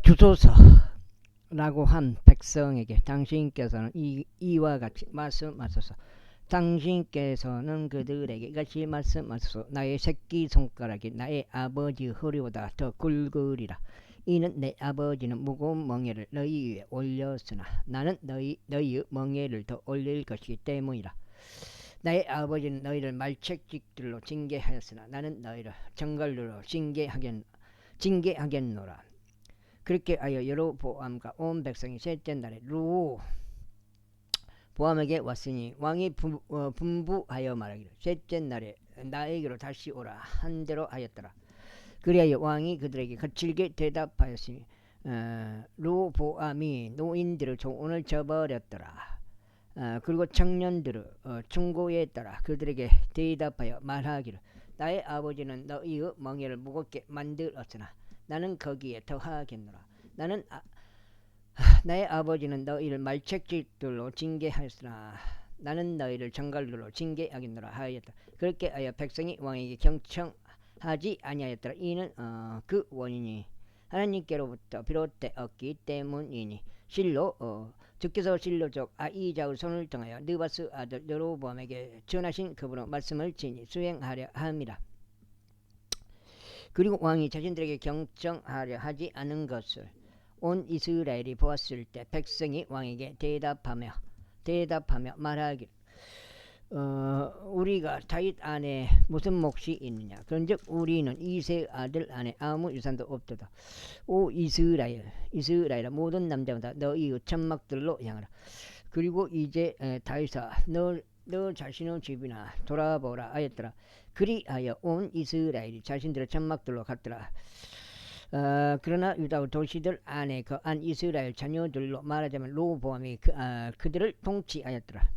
주소서라고 한 백성에게 당신께서는 이와 같이 말씀하소서. 당신께서는 그들에게 이같이 말씀하소서. 나의 새끼손가락이 나의 아버지 허리보다 더 굵으리라. 이는 내 아버지는 무거운 멍에를 너희 위에 올렸으나 나는 너희의 멍에를 더 올릴 것이기 때문이라. 나의 아버지는 너희를 말책직들로 징계하였으나 나는 너희를 정갈로로 징계하겠노라. 그렇게 하여 여로보암과 온 백성이 셋째 날에 르호보암에게 왔으니 왕이 분부하여 말하기를 셋째 날에 나에게로 다시 오라 한대로 하였더라. 그리하여 왕이 그들에게 거칠게 대답하였으니 르호보암이 노인들의 조언을 저버렸더라. 그리고 청년들을 충고했더라. 그들에게 대답하여 말하기를 나의 아버지는 너희의 멍에를 무겁게 만들었으나 나는 거기에 더하겠노라. 나의 아버지는 너희를 말책질들로 징계하였으나 나는 너희를 정갈로로 징계하겠노라 하였다. 그렇게 하여 백성이 왕에게 경청하지 아니하였더라. 이는 그 원인이 하나님께로부터 비롯되었기 때문이니 주께서 실로족 아이자의 손을 통하여 느바스 아들 여로보암에게 전하신 그분의 말씀을 친히 수행하려 함이라. 그리고 왕이 자신들에게 경청하려 하지 않은 것을 온 이스라엘이 보았을 때 백성이 왕에게 대답하며 말하기를 우리가 다윗 안에 무슨 몫이 있느냐. 그런즉 우리는 이세 아들 안에 아무 유산도 없도다. 오 이스라엘아 모든 남자마다 너희의 천막들로 향하라. 그리고 이제 다윗아 너 자신의 집이나 돌아보라 하였더라. 그리하여 온 이스라엘이 자신들의 천막들로 갔더라. 그러나 유다의 도시들 안에 거한 이스라엘 자녀들로 말하자면 르호보암이 그들을 통치하였더라.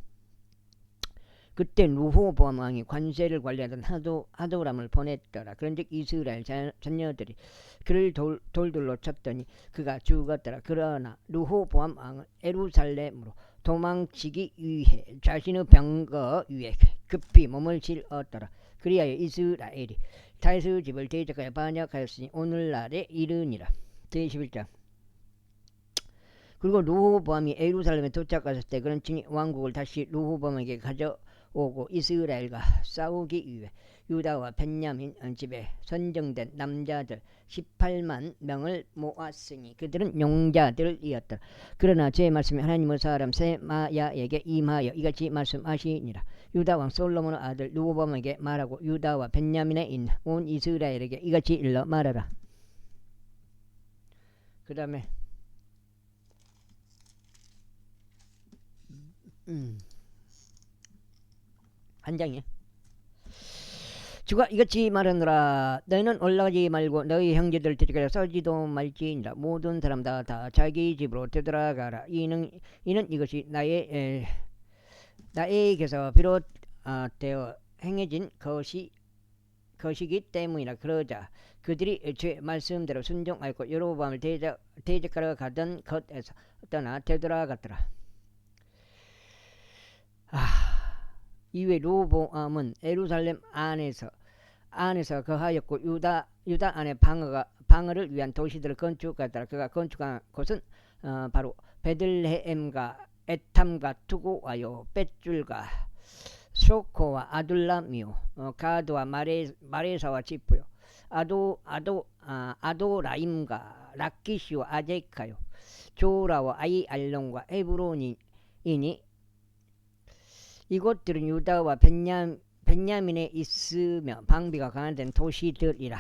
그때 르호보암 왕이 관세를 관리하던 하도람을 보냈더라. 그런즉 이스라엘 자녀들이 그를 돌들로 쳤더니 그가 죽었더라. 그러나 르호보암 왕은 예루살렘으로 도망치기 위해 자신의 병거 위에 급히 몸을 실었더라. 그리하여 이스라엘이 다윗의 집을 대적하여 반역하였으니 오늘날에 이르니라. 제21장. 그리고 르호보암이 예루살렘에 도착했을 때 그는 친히 왕국을 다시 르호보암에게 가져오고 이스라엘과 싸우기 위해 유다와 벤야민 집에 선정된 남자들 18만 명을 모았으니 그들은 용자들이었더라. 그러나 제 말씀이 하나님의 사람 세마야에게 임하여 이같이 말씀하시니라. 유다 왕 솔로몬의 아들 르호보암에게 말하고 유다와 벤야민에 있는 온 이스라엘에게 이같이 일러 말하라. 그 다음에 한 장이야. 주가 이같이 말하노라. 너희는 올라가지 말고 너희 형제들 뒤쫓아 싸우지도 말지니라. 모든 사람 다 자기 집으로 되돌아가라. 이는 이것이 나에게서 비롯되어 행해진 것이기 때문이라. 그러자 그들이 제 말씀대로 순종하였고 여로보암을 대적하러 가던 것에서 떠나 되돌아갔더라. 이외 르호보암은 예루살렘 안에서 거하였고 유다 안에 방어를 위한 도시들을 건축하였더라. 그가 건축한 곳은 바로 베들레헴과 에탐과 투고와요 벳줄과 소코와 아둘람이요 가드와 마레사와 지프요 아도라임과 락기시와 아제카요 조라와 아이알론과 헤브론이니 이곳들은 유다와 벤야민에 있으며 방비가 강한 도시들이라.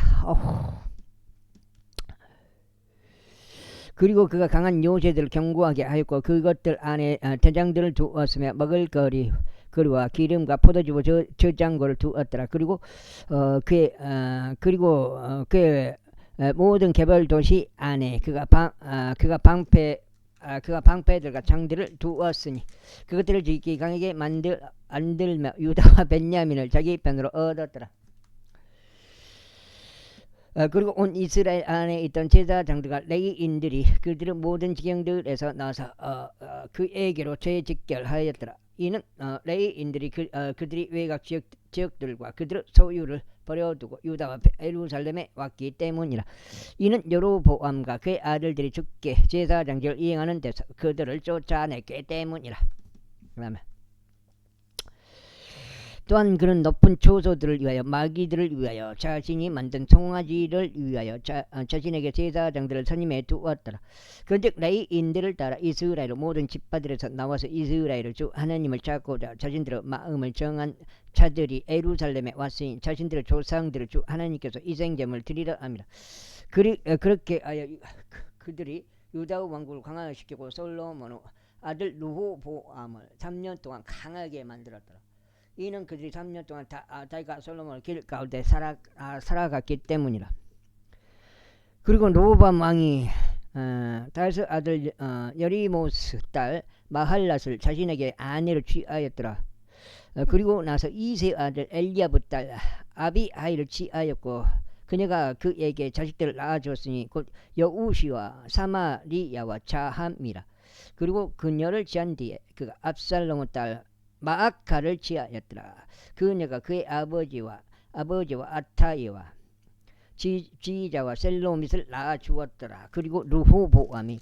그리고 그가 강한 요새들을 견고하게 하였고 그것들 안에 대장들을 두었으며 먹을거리 그리와 기름과 포도주와 저장고를 두었더라. 그리고 그의 모든 개발 도시 안에 그가 방패들과 창들을 두었으니 그것들을 지키 강하게 만들며 유다와 벤야민을 자기 편으로 얻었더라. 그리고 온 이스라엘 안에 있던 제사장들과 레위인들이 그들의 모든 지경들에서 나서 그에게로 죄직결하였더라. 이는 레이인들이 그들이 외곽 지역들과 그들의 소유를 버려두고 유다와 예루살렘에 왔기 때문이라. 이는 여로보암과 그의 아들들이 죽게 제사장직을 이행하는 데서 그들을 쫓아냈기 때문이라. 그다음에 또한 그는 높은 초소들을 위하여 마귀들을 위하여 자신이 만든 송아지를 위하여 자신에게 제사장들을 선임해 두었더라. 그런즉 레위인들을 따라 이스라엘 모든 지파들에서 나와서 이스라엘의 주 하나님을 찾고자 자신들의 마음을 정한 자들이 예루살렘에 왔으니 자신들의 조상들의 주 하나님께서 희생제물을 드리려 함이라. 그렇게 하여 그들이 유다 왕국을 강화시키고 솔로몬의 아들 르호보암을 3년 동안 강하게 만들었더라. 이는 그들이 3년 동안 다윗과 솔로몬의 길 가운데 살아갔기 때문이라. 그리고 르호보암 왕이 다윗의 아들 여리모스 딸 마할랏을 자신에게 아내로 취하였더라. 그리고 나서 이세 아들 엘리야브 딸 아비하일을 취하였고 그녀가 그에게 자식들을 낳아주었으니 곧 여우시와 사마리야와 자함이라. 그리고 그녀를 취한 뒤에 그가 압살롬의 딸 마아카를 취하였더라. 그녀가 그의 아버지와 아타이와 지자와 셀로밋을 낳아주었더라. 그리고 르호보암이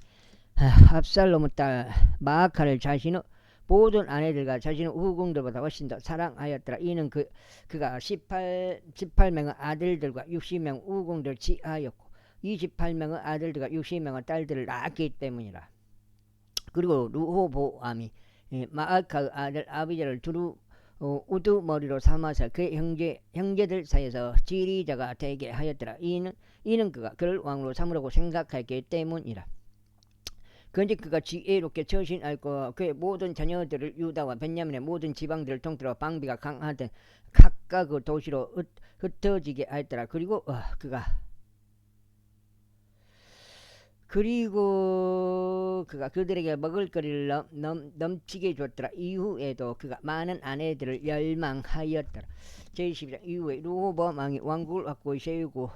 압살롬의 딸 마아카를 자신의 모든 아내들과 자신의 후궁들보다 훨씬 더 사랑하였더라. 이는 그가 18명의 아들들과 60명 후궁들을 취하였고 28명의 아들들과 60명의 딸들을 낳았기 때문이라. 그리고 르호보암이 마아카의 아들 아비자를 두루 우두머리로 삼아서 그의 형제들 사이에서 지리자가 되게 하였더라. 이는 그가 그를 왕으로 삼으려고 생각했기 때문이라. 그런데 그가 지혜롭게 처신하였고 그의 모든 자녀들을 유다와 베냐민의 모든 지방들을 통틀어 방비가 강하던 각각의 도시로 흩어지게 하였더라. 그리고 그가 그들에게 먹을거리를 넘치게 줬더라. 이후에도 그가 많은 아내들을 열망하였더라. 제12장 이후에 르호보암 왕이 왕국을 확고히 세우고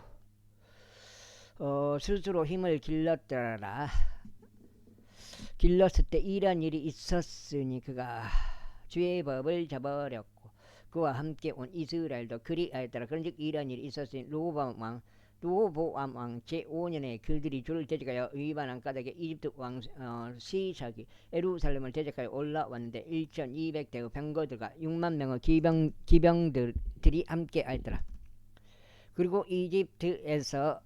스스로 힘을 길렀을 때 이런 일이 있었으니 그가 주의 법을 저버렸고 그와 함께 온 이스라엘도 그리하였더라. 그런즉 이런 일이 있었으니 르호보암 왕 제5년에 그들이 주를 대적하여 위반한 까닭에 이집트 왕 시삭이 예루살렘을 대적하여 올라왔는데 1200대의 병거들과 6만 명의 기병들이 함께 하였더라. 그리고 이집트에서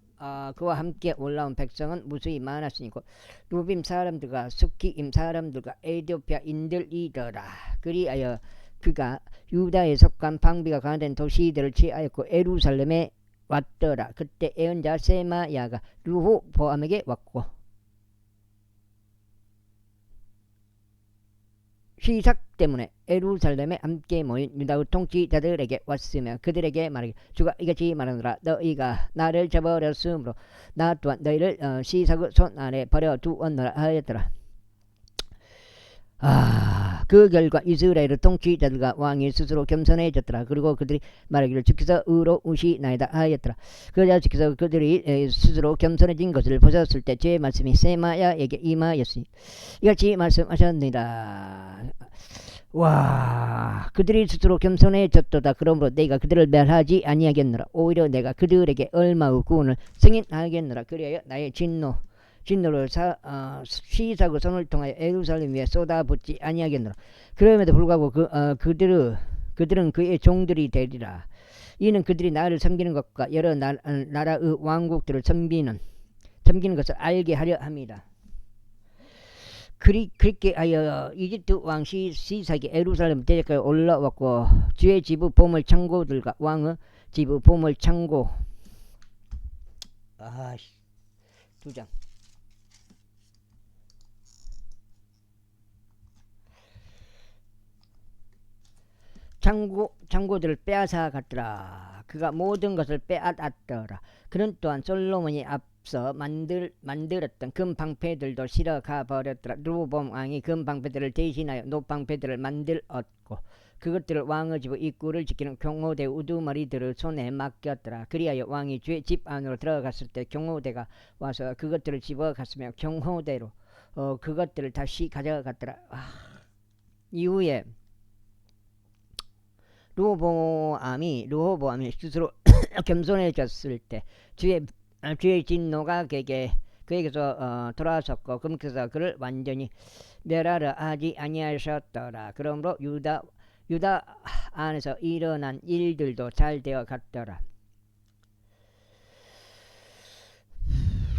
그와 함께 올라온 백성은 무수히 많았으니 루빔 사람들과 수키임 사람들과 에디오피아인들이더라. 그리하여 그가 유다에 속한 방비가 강화된 도시들을 취하였고 예루살렘에 왔더라. 그때 예언자 세마야가 르호보암에게 왔고 시삭 때문에 예루살렘에 함께 모인 유다의 통치자들에게 왔으며 그들에게 말하기 주가 이같이 말하노라. 너희가 나를 저버렸으므로 나 또한 너희를 시삭의 손 안에 버려두었노라 하였더라. 그 결과 이스라엘의 통치자들과 왕이 스스로 겸손해졌더라. 그리고 그들이 말하기를 주께서 의로우시나이다 하였더라. 그러자 주께서 그들이 스스로 겸손해진 것을 보셨을 때 제 말씀이 세마야에게 임하였으니 이같이 말씀하셨느니라. 그들이 스스로 겸손해졌도다. 그러므로 내가 그들을 멸하지 아니하겠노라. 오히려 내가 그들에게 얼마의 구원을 승인하겠노라. 그리하여 나의 진노를 시삭의 손을 통하여 예루살렘 위에 쏟아붓지 아니하겠노라. 그럼에도 불구하고 그들은 그의 종들이 되리라. 이는 그들이 나를 섬기는 것과 여러 나라의 왕국들을 섬기는 것을 알게 하려 함이다. 그렇게 하여 이집트 왕 시삭이 예루살렘 대적하여 올라왔고 주의 집의 보물 창고들과 왕의 집의 보물 창고 2장 창고들을 빼앗아 갔더라. 그가 모든 것을 빼앗았더라. 그는 또한 솔로몬이 앞서 만들었던 금방패들도 실어가 버렸더라. 르호보암 왕이 금방패들을 대신하여 노방패들을 만들었고 그것들을 왕의 집의 입구를 지키는 경호대 우두머리들의 손에 맡겼더라. 그리하여 왕이 주의 집 안으로 들어갔을 때 경호대가 와서 그것들을 집어갔으며 경호대로 그것들을 다시 가져갔더라. 이후에 르호보암이 스스로 겸손해졌을 때 주의 진노가 그에게서 돌아섰고 그러면서 그를 완전히 멸하려 하지 아니하셨더라. 그러므로 유다 안에서 일어난 일들도 잘 되어 갔더라.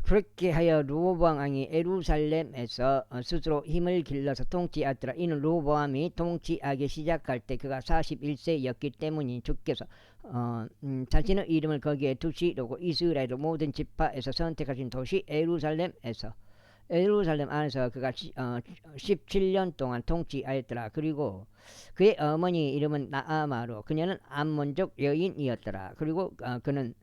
그렇게 하여 르호보암 왕이 예루살렘에서 스스로 힘을 길러서 통치하더라. 이는 르호보암이 통치하기 시작할 때 그가 41세였기 때문이 주께서 자신의 이름을 거기에 두시려고 이스라엘 모든 지파에서 선택하신 도시 예루살렘 안에서 그가 17년 동안 통치하였더라. 그리고 그의 어머니 이름은 나아마로 그녀는 암몬족 여인이었더라. 그리고 그는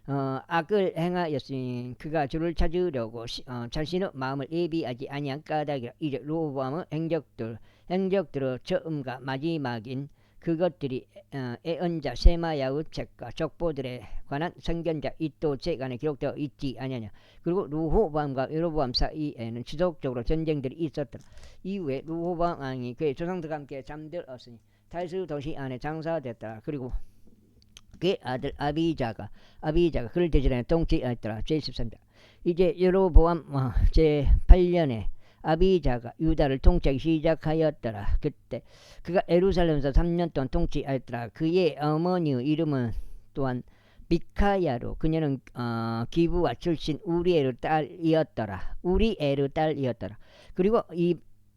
악을 행하였으니 그가 주를 찾으려고 자신의 마음을 예비하지 아니한 까닭이라. 이제 르호보암의 행적들의 처음과 마지막인 그것들이 애언자 세마야의 책과 족보들에 관한 선견자 이또 책 안에 기록되어 있지 아니하냐. 그리고 르호보암과 여로보암 사이에는 지속적으로 전쟁들이 있었더라. 이후에 르호보암 왕이 그의 조상들과 함께 잠들었으니 다윗의 도시 안에 장사됐더라. 그리고 그의 아들 아비자가 그를 대신하여 통치하였더라. 제13장. 이제 여로보암 제8년에 아비자가 유다를 통치하기 시작하였더라. 그때 그가 예루살렘에서 3년 동안 통치하였더라. 그의 어머니의 이름은 또한 미카야로 그녀는 기브와 출신 우리엘의 딸이었더라. 그리고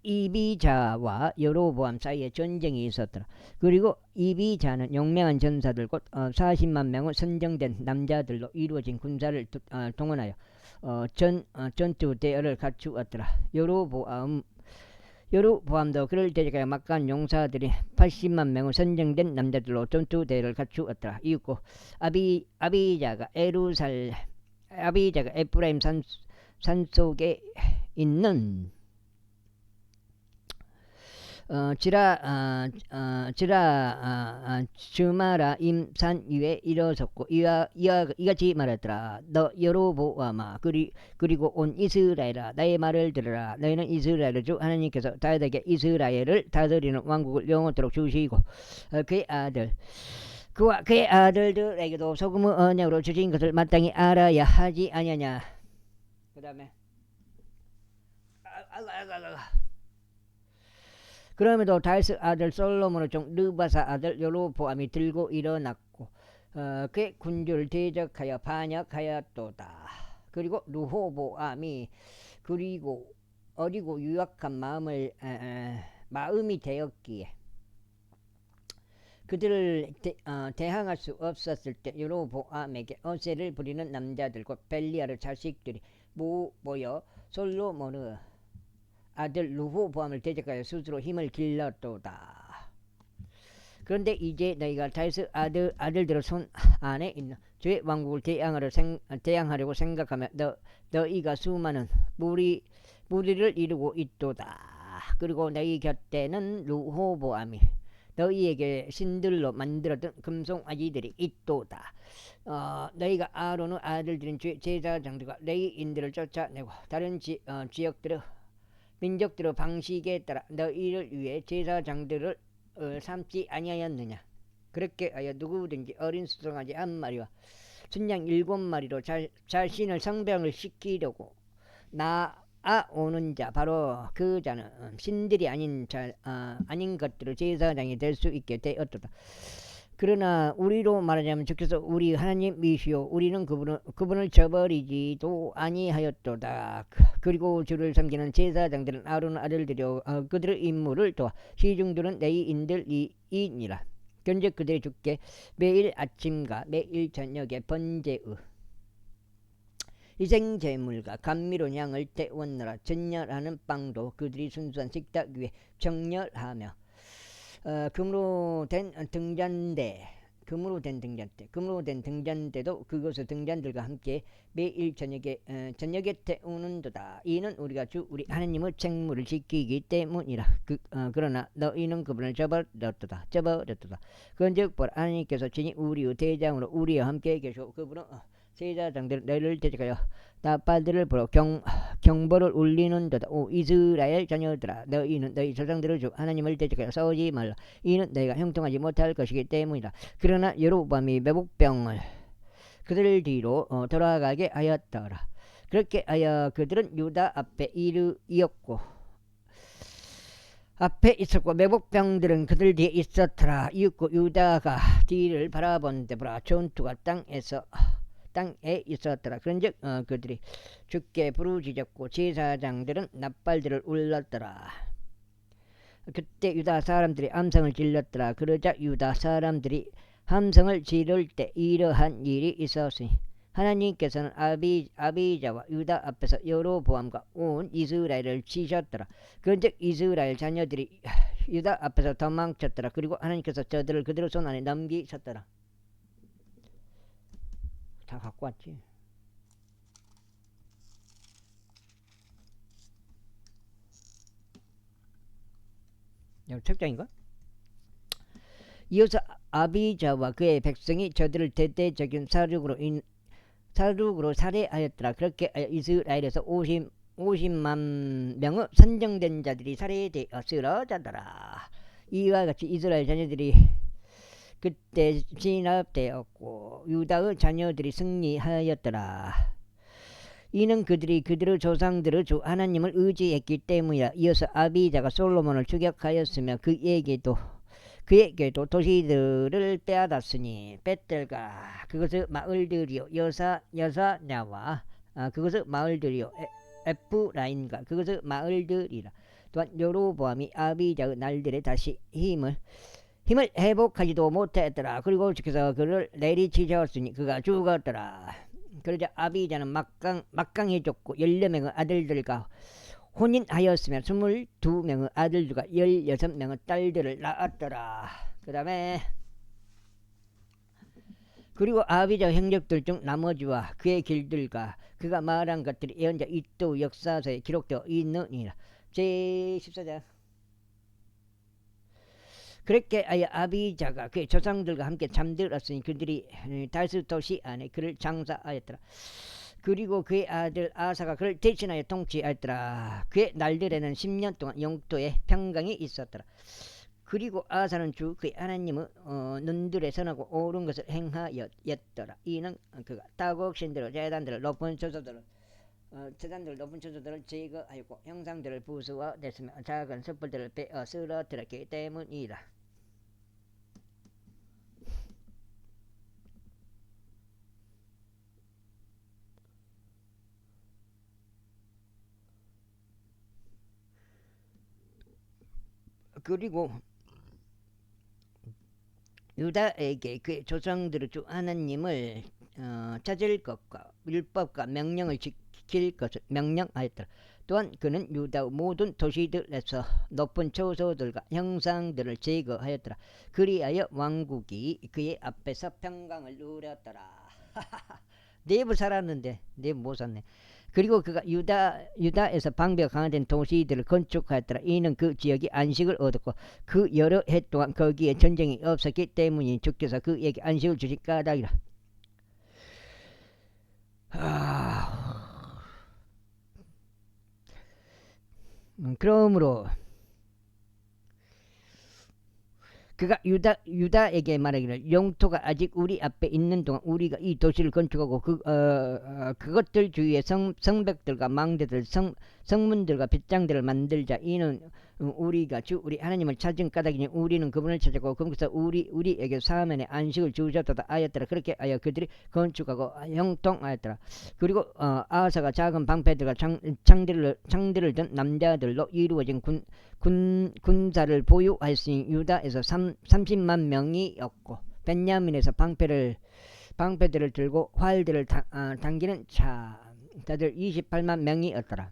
이비자와 여로보암 사이에 전쟁이 있었더라. 그리고 이비자는 용맹한 전사들 곧 40만 명의 선정된 남자들로 이루어진 군사를 동원하여 전투 대열을 갖추었더라. 여로보암도 그를 대적하여 막간 용사들이 80만 명의 선정된 남자들로 전투 대열을 갖추었더라. 이윽고 아비자가 에프라임 산속에 있는 즈마라 임산 위에 일어섰고 이같이 말하더라. 너 여로보암아 그리고 온 이스라엘아 나의 말을 들으라. 너희는 이스라엘의 주 하나님께서 다윗에게 이스라엘을 다스리는 왕국을 영원토록 주시고 그와 그의 아들들에게도 소금의 언약으로 주신 것을 마땅히 알아야 하지 아니하냐. 그 다음에 그럼에도 다윗의 아들 솔로몬의 종 르바사 아들 여로보암이 들고 일어났고 그의 군주를 대적하여 반역하였도다. 그리고 르호보암이 그리고 어리고 유약한 마음이 되었기에 그들을 대항할 수 없었을 때 여로보암에게 어세를 부리는 남자들 곧 벨리알의 자식들이 모여 솔로몬의 아들 르호보암을 대적하여 스스로 힘을 길렀도다. 그런데 이제 너희가 다윗의 아들들의 손 안에 있는 주의 왕국을 대항하려고 생각하며 너희가 수많은 무리를 이루고 있도다. 그리고 너희 곁에는 르호보암이 너희에게 신들로 만들었던 금송아지들이 있도다. 너희가 아론의 아들들인 주의 제사장들과 레위인들을 쫓아내고 다른 민족들의 방식에 따라 너희를 위해 제사장들을 삼지 아니하였느냐. 그렇게 하여 누구든지 어린 수송아지 한 마리와 순양 7마리로 자신을 성병을 시키려고 나아오는 자 바로 그 자는 신들이 아닌 것들의 제사장이 될 수 있게 되었도다. 그러나 우리로 말하자면 주께서 우리 하나님이시오 우리는 그분을 저버리지도 아니하였도다. 그리고 주를 섬기는 제사장들은 아론의 아들들이요 그들의 임무를 도와 시중들은 레위인들이니라. 그런즉 그들이 주께 매일 아침과 매일 저녁에 번제의 희생제물과 감미로운 향을 태웠느라 전열하는 빵도 그들이 순수한 식탁 위에 정렬하며 금으로 된 등잔대도 그것의 등잔들과 함께 매일 저녁에 태우는도다. 이는 우리가 우리 하나님의 책무를 지키기 때문이라. 그러나 너희는 그분을 저버렸도다. 그런즉 보라 하나님께서 친히 우리의 대장으로 우리와 함께 계시고 그분은 제사장들 너희를 대적하여 나팔들을 불어 경보를 울리는도다. 오 이스라엘 자녀들아, 너희는 너희 조상들의 주 하나님을 대적하여 싸우지 말라. 이는 너희가 형통하지 못할 것이기 때문이다. 그러나 여로보암이 매복병을 그들 뒤로 돌아가게 하였더라. 그렇게 하여 그들은 유다 앞에 이었고 앞에 있었고 매복병들은 그들 뒤에 있었더라. 이윽고 유다가 뒤를 바라본데 보라, 전투가 땅에 있었더라. 그런즉 그들이 주께 부르짖었고 제사장들은 납발들을 울렸더라. 그때 유다 사람들이 함성을 질렀더라. 그러자 유다 사람들이 함성을 지를 때 이러한 일이 있었으니 하나님께서는 아비자와 유다 앞에서 여로보암과 온 이스라엘을 치셨더라. 그런즉 이스라엘 자녀들이 유다 앞에서 도망쳤더라. 그리고 하나님께서 저들을 그들의 손 안에 넘기셨더라. 다 갖고 왔지. 여기 책장인가? 이어서 아비자와 그의 백성이 저들을 대대적인 사륙으로 살해하였더라. 그렇게 이스라엘에서 50만 명의 선정된 자들이 살해되어 쓰러졌더라. 이와 같이 이스라엘 자녀들이 그때 진압되었고 유다의 자녀들이 승리하였더라. 이는 그들이 그들의 조상들의 주 하나님을 의지했기 때문이라. 이어서 아비자가 솔로몬을 추격하였으며 그에게도 도시들을 빼앗았으니 벳들과 그것의 마을들이요 여사냐와 그것의 마을들이요 에프라임과 그것의 마을들이라. 또한 여로보암이 아비자의 날들에 다시 힘을 회복하지도 못했더라. 그리고 주께서 그를 내리치셨으니 그가 죽었더라. 그러자 아비자는 막강해졌고 14명의 아들들과 혼인하였으며 22명의 아들들과 16명의 딸들을 낳았더라. 그 다음에 그리고 아비자 행적들 중 나머지와 그의 길들과 그가 말한 것들이 예언자 이도 역사서에 기록되어 있느니라. 제14장. 그렇게 아비자가 그의 조상들과 함께 잠들었으니 그들이 다스 도시 안에 그를 장사하였더라. 그리고 그의 아들 아사가 그를 대신하여 통치하였더라. 그의 날들에는 10년 동안 영토에 평강이 있었더라. 그리고 아사는 주 그의 하나님의 눈들에 선하고 옳은 것을 행하였더라. 이는 그가 타국신들의 재단들을 높은 처소들을 제거하였고 형상들을 부수어냈으며 작은 숯불들을 베어 쓰러뜨렸기 때문이다. 그리고 유다에게 그의 조상들의 주 하나님을 찾을 것과 율법과 명령을 지킬 것을 명령하였더라. 또한 그는 유다의 모든 도시들에서 높은 처소들과 형상들을 제거하였더라. 그리하여 왕국이 그의 앞에서 평강을 누렸더라. 네부 살았는데 네부 못 샀네. 그리고 그가 유다에서 방비가 강화된 도시들을 건축하였더라. 이는 그 지역이 안식을 얻었고 그 여러 해 동안 거기에 전쟁이 없었기 때문이 주께서 그에게 안식을 주신 까닭이라. 그러므로 그가 유다에게 말하기를 영토가 아직 우리 앞에 있는 동안 우리가 이 도시를 건축하고 그것들 주위에 성벽들과 망대들 성문들과 빗장들을 만들자. 이는 우리가 우리 하나님을 찾은 까닭이니 우리는 그분을 찾았고 그분께서 우리에게 사면의 안식을 주셨다 하였더라. 그렇게 하여 그들이 건축하고 형통하였더라. 그리고 아하사가 작은 방패들과 창들을 든 남자들로 이루어진 군사를 보유하였으니 유다에서 30만 명이었고 벤야민에서 방패들을 들고 활들을 당기는 자들 28만 명이었더라.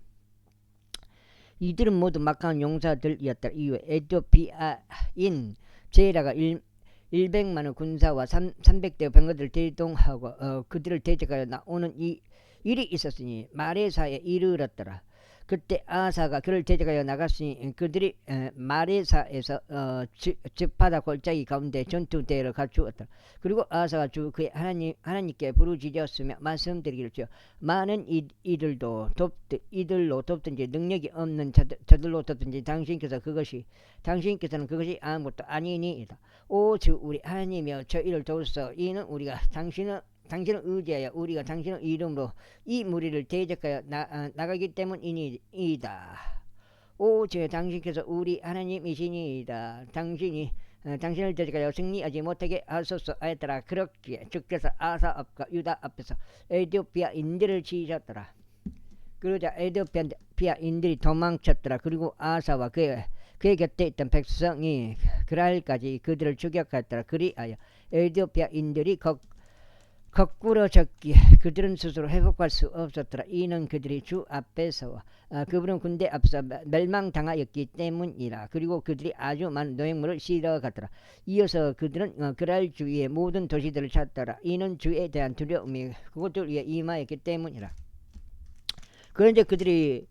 이들은 모두 막강한 용사들이었더라. 이후에 에티오피아인 제라가 100만의 군사와 300대의 병거들을 대동하고 그들을 대적하여 나오는 일이 있었으니 마레사에 이르렀더라. 그때 아사가 그를 대적하여 나갔으니 그들이 마레사에서 즉바다 골짜기 가운데 전투대를 갖추었다. 그리고 아사가 주 그의 하나님께 부르짖었으며 말씀드리기를 주여 많은 이들로 돕든지 능력이 없는 자들로 돕든지 당신께서는 그것이 아무것도 아니니이다. 오 주 우리 하나님이여 저희를 도우소서. 이는 우리가 당신을 의지하여 우리가 당신의 이름으로 이 무리를 대적하여 나가기 때문이니이다. 오 주 당신께서 우리 하나님이시니이다. 당신을 대적하여 승리하지 못하게 하소서 하였더라. 그렇기에 주께서 아사 앞과 유다 앞에서 에디오피아인들을 치셨더라. 그러자 에디오피아인들이 도망쳤더라. 그리고 아사와 그의 곁에 있던 백성이 그날까지 그들을 추격하였더라. 그리하여 에디오피아인들이 거꾸러졌기에 그들은 스스로 회복할 수 없었더라. 이는 그들이 주 앞에서와 그분은 군대 앞에서 멸망당하였기 때문이라. 그리고 그들이 아주 많은 노획물을 실어갔더라. 이어서 그들은 그랄 주위의 모든 도시들을 찾더라. 이는 주에 대한 두려움이 그것들 위에 임하였기 때문이라. 그런데 그들이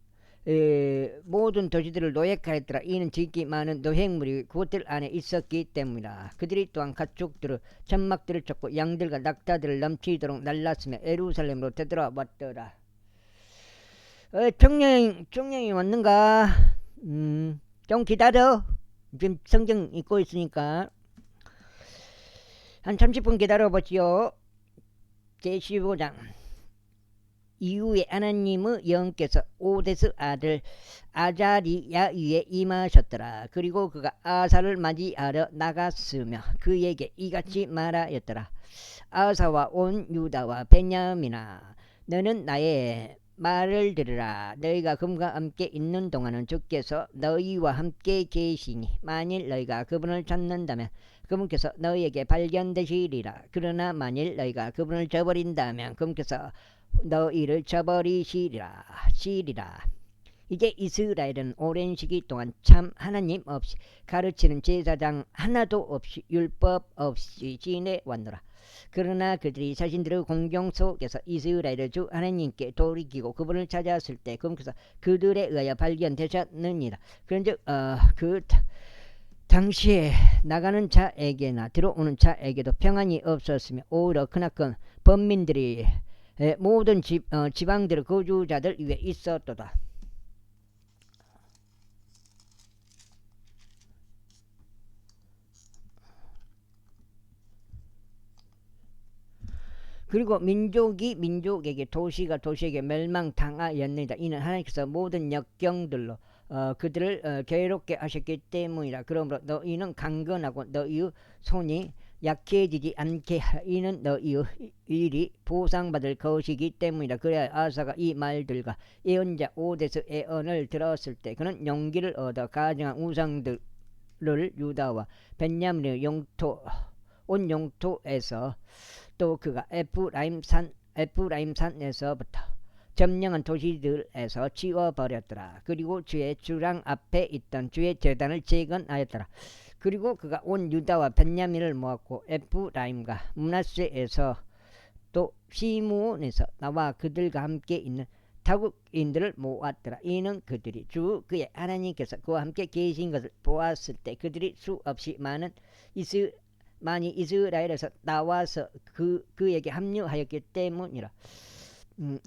모든 도시들을 노획하였더라. 이는 지극히 많은 노획물이 그것들 안에 있었기 때문이라. 그들이 또한 가축들을 천막들을 쳤고 양들과 낙타들을 넘치도록 날랐으며 예루살렘으로 되돌아왔더라. 총령이 왔는가? 좀 기다려. 지금 성경 읽고 있으니까 한 30분 기다려보지요. 제15장. 이후에 하나님의 영께서 오데스 아들 아자리야 위에 임하셨더라. 그리고 그가 아사를 맞이하러 나갔으며 그에게 이같이 말하였더라. 아사와 온 유다와 베냐민아, 너는 나의 말을 들으라. 너희가 그분과 함께 있는 동안은 주께서 너희와 함께 계시니 만일 너희가 그분을 찾는다면 그분께서 너희에게 발견되시리라. 그러나 만일 너희가 그분을 저버린다면 그분께서 너희를 저버리시리라. 이제 이스라엘은 오랜 시기 동안 참 하나님 없이 가르치는 제사장 하나도 없이 율법 없이 지내왔노라. 그러나 그들이 자신들의 공경 속에서 이스라엘의 주 하나님께 돌이키고 그분을 찾았을 때 그분께서 그들에 의하여 발견되셨느니라. 그런즉 그 당시에 나가는 자에게나 들어오는 자에게도 평안이 없었으며 오히려 크나큰 범민들이 모든 지방들의 거주자들 위에 있었도다. 그리고 민족이 민족에게 도시가 도시에게 멸망당하였느니라. 이는 하나님께서 모든 역경들로 그들을 괴롭게 하셨기 때문이라. 그러므로 너희는 강건하고 너희의 손이 약해지지 않게 하라. 이는 너희의 일이 보상받을 것이기 때문이라. 그래야 아사가 이 말들과 예언자 오데스 예언을 들었을 때 그는 용기를 얻어 가증한 우상들을 유다와 베냐민의 온 영토에서 또 그가 에프라임산에서부터 점령한 도시들에서 치워버렸더라. 그리고 주의 주랑 앞에 있던 주의 제단을 재건하였더라. 그리고 그가 온 유다와 벤야민을 모았고 에프라임과 므낫세에서 또 시므온에서 나와 그들과 함께 있는 타국인들을 모았더라. 이는 그들이 그의 하나님께서 그와 함께 계신 것을 보았을 때 그들이 수없이 많이 이스라엘에서 나와서 그에게 합류하였기 때문이라.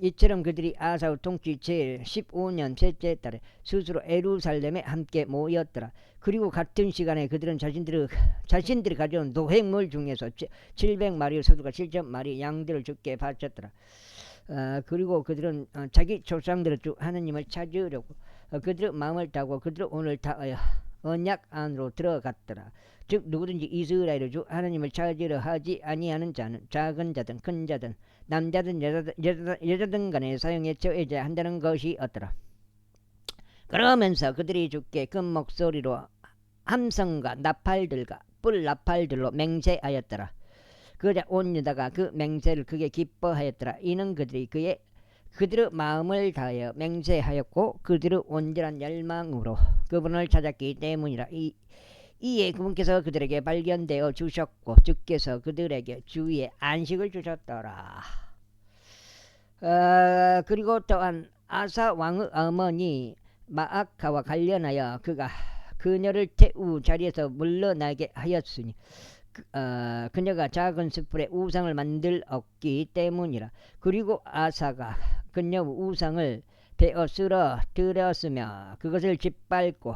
이처럼 그들이 아사의 통치 제15년 셋째 달에 스스로 예루살렘에 함께 모였더라. 그리고 같은 시간에 그들은 자신들이 가져온 노획물 중에서 700마리의 소들과 7,000마리 양들을 주께 바쳤더라. 그리고 그들은 자기 조상들의 주 하나님을 찾으려고 그들의 마음을 다하고 그들의 온을 다하여 언약 안으로 들어갔더라. 즉 누구든지 이스라엘의 주 하나님을 찾으려 하지 아니하는 자는 작은 자든 큰 자든 남자든 여자든 간에 사형에 처해져야 한다는 것이었더라. 그러면서 그들이 주께 큰 목소리로 함성과 나팔들과 뿔나팔들로 맹세하였더라. 그러자 온 유다가 그 맹세를 크게 기뻐하였더라. 이는 그들이 그들의 마음을 다하여 맹세하였고 그들의 온전한 열망으로 그분을 찾았기 때문이라. 이에 그분께서 그들에게 발견되어 주셨고 주께서 그들에게 주의 안식을 주셨더라. 그리고 또한 아사 왕의 어머니 마아카와 관련하여 그가 그녀를 태우 자리에서 물러나게 하였으니 그녀가 작은 숯불에 우상을 만들었기 때문이라. 그리고 아사가 그녀 우상을 베어 쓰러뜨렸으며 그것을 짓밟고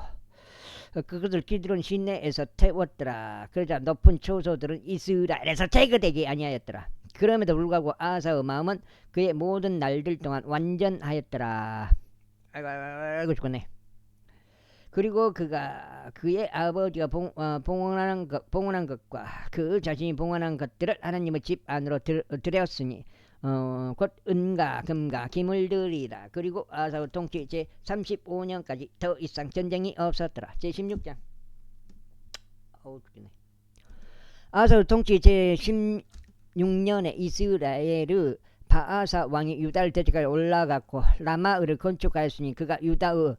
그것을 기드론 시내에서 태웠더라. 그러자 높은 초소들은 이스라엘에서 제거되지 아니하였더라. 그럼에도 불구하고 아사의 마음은 그의 모든 날들 동안 완전하였더라. 아이고 죽겠네. 그리고 그가 그의 아버지가 봉헌한 것과 그 자신이 봉헌한 것들을 하나님의 집 안으로 들였으니 곧 은과 금과 기물들이라. 그리고 아사의 통치 제 35년까지 더 이상 전쟁이 없었더라. 제 16장. 아사의 통치 제 16년에 이스라엘의 바아사 왕이 유다를 대적하여 올라갔고 라마을 건축하였으니 그가 유다의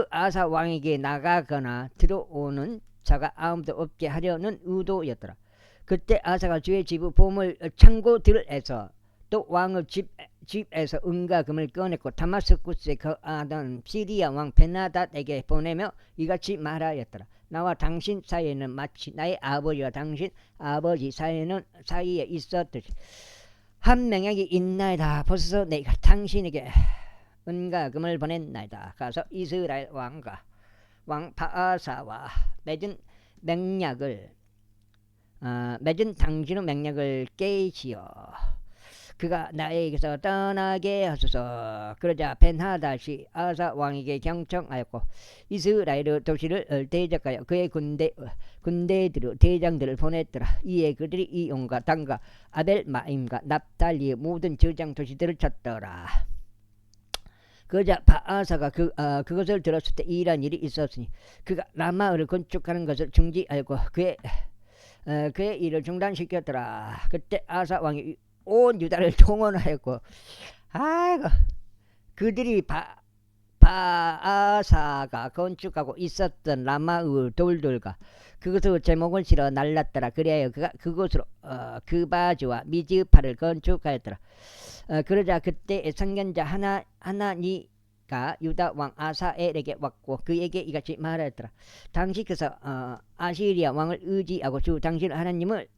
아사 왕에게 나가거나 들어오는 자가 아무도 없게 하려는 의도였더라. 그때 아사가 주의 집의 보물 창고들에서 또 왕의 집에서 은과 금을 꺼냈고 다마스쿠스에 거하던 시리아 왕 베나닷에게 보내며 이같이 말하였더라. 나와 당신 사이에는 마치 나의 아버지와 당신 아버지 사이에 있었듯이 한 명약이 있나이다. 벌써 내가 당신에게 은과 금을 보냈나이다. 가서 이스라엘 왕 바아사와 맺은 당신의 맹약을 깨지어 그가 나에게서 떠나게 하소서. 그러자 벤하닷이 아사 왕에게 경청하였고 이스라엘 도시를 대적하여 그의 군대들의 대장들을 보냈더라. 이에 그들이 이온과 단과 아벨마임과 납달리의 모든 저장 도시들을 쳤더라. 그러자 바아사가 그것을 들었을 때 이런 일이 있었으니 그가 라마를 건축하는 것을 중지하고 그의 일을 중단시켰더라. 그때 아사 왕이 온 유다를 동원하였고 아이고 그들이 바아사가 건축하고 있었던 라마의 돌들과 그것의 제목을 실어 날랐더라. 그리하여 그가 그곳으로 그바즈와 미즈파를 건축하였더라. 그러자 그때 선견자 하나니가 유다 왕 아사엘에게 왔고 그에게 이같이 말하였더라. 당신께서 아시리아 왕을 의지하고 주 당신 하나님을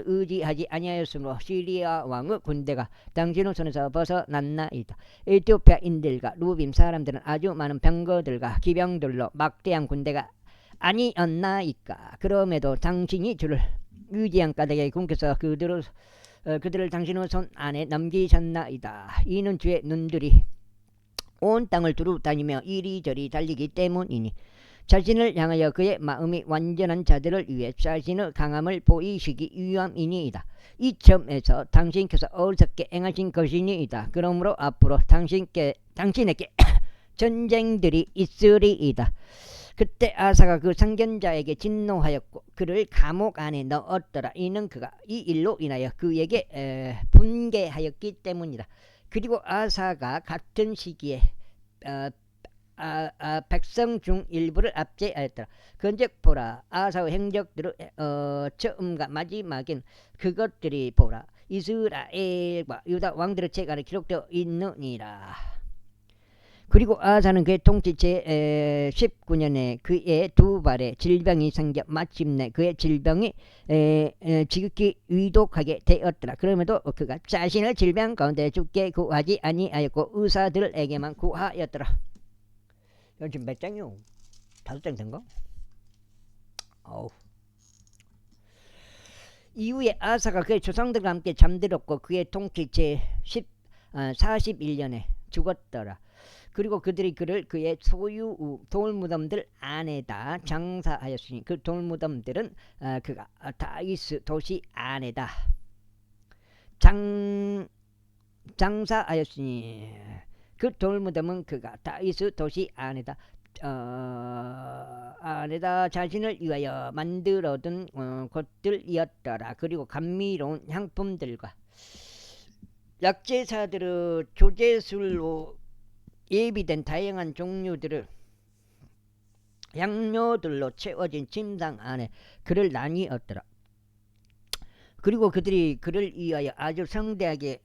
의지하지 아니하였으므로 시리아 왕의 군대가 당신의 손에서 벗어났나이다. 에티오피아인들과 루빔 사람들은 아주 많은 병거들과 기병들로 막대한 군대가 아니었나이까. 그럼에도 당신이 주를 의지한 까닭에 군께서 그들을 당신의 손 안에 넘기셨나이다. 이는 주의 눈들이 온 땅을 두루 다니며 이리저리 달리기 때문이니 자신을 향하여 그의 마음이 완전한 자들을 위해 자신의 강함을 보이시기 위함이니이다. 이 점에서 당신께서 어리석게 행하신 것이니이다. 그러므로 앞으로 당신에게 전쟁들이 있으리이다. 그때 아사가 그 상견자에게 진노하였고 그를 감옥 안에 넣었더라. 이는 그가 이 일로 인하여 그에게 분개하였기 때문이다. 그리고 아사가 같은 시기에 백성 중 일부를 압제하였더라. 그런즉 보라 아사의 행적들의 처음과 마지막인 그것들이 보라 이스라엘과 유다 왕들의 책 안에 기록되어 있느니라. 그리고 아사는 그의 통치 제 19년에 그의 두 발에 질병이 생겨 마침내 그의 질병이 지극히 위독하게 되었더라. 그럼에도 그가 자신의 질병 가운데 죽게 구하지 아니하였고 의사들에게만 구하였더라. 이건 지금 몇 장이요? 5장 된가? 이후에 아사가 그의 조상들과 함께 잠들었고 그의 통치 제 41년에 죽었더라. 그리고 그들이 그의 소유 돌무덤들 안에다 장사하였으니 그 돌무덤들은 그가 다윗 도시 안에다 장사하였으니 그 돌무덤은 그가 다윗 도시 안에다 자신을 위하여 만들어둔 곳들이었더라. 그리고 감미로운 향품들과 약제사들의 조제술로 예비된 다양한 종류들을 향료들로 채워진 침상 안에 그를 나뉘었더라. 그리고 그들이 그를 위하여 아주 성대하게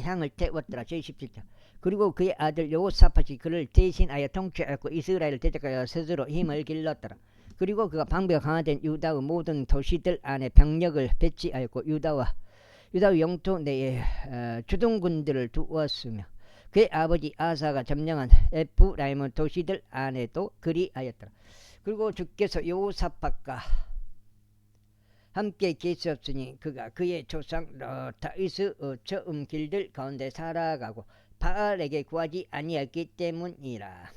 향을 태웠더라. 제17장. 그리고 그의 아들 여호사밧이 그를 대신하여 통치하였고 이스라엘을 대적하여 스스로 힘을 길렀더라. 그리고 그가 방비가 강화된 유다의 모든 도시들 안에 병력을 배치하였고 유다의 영토 내에 주둔군들을 두었으며 그의 아버지 아사가 점령한 에프라임 도시들 안에도 그리하였더라. 그리고 주께서 여호사밧과 함께 계셨으니 그가 그의 조상 다윗의 처음 길들 가운데 살아가고 바알에게 구하지 아니했기 때문이라.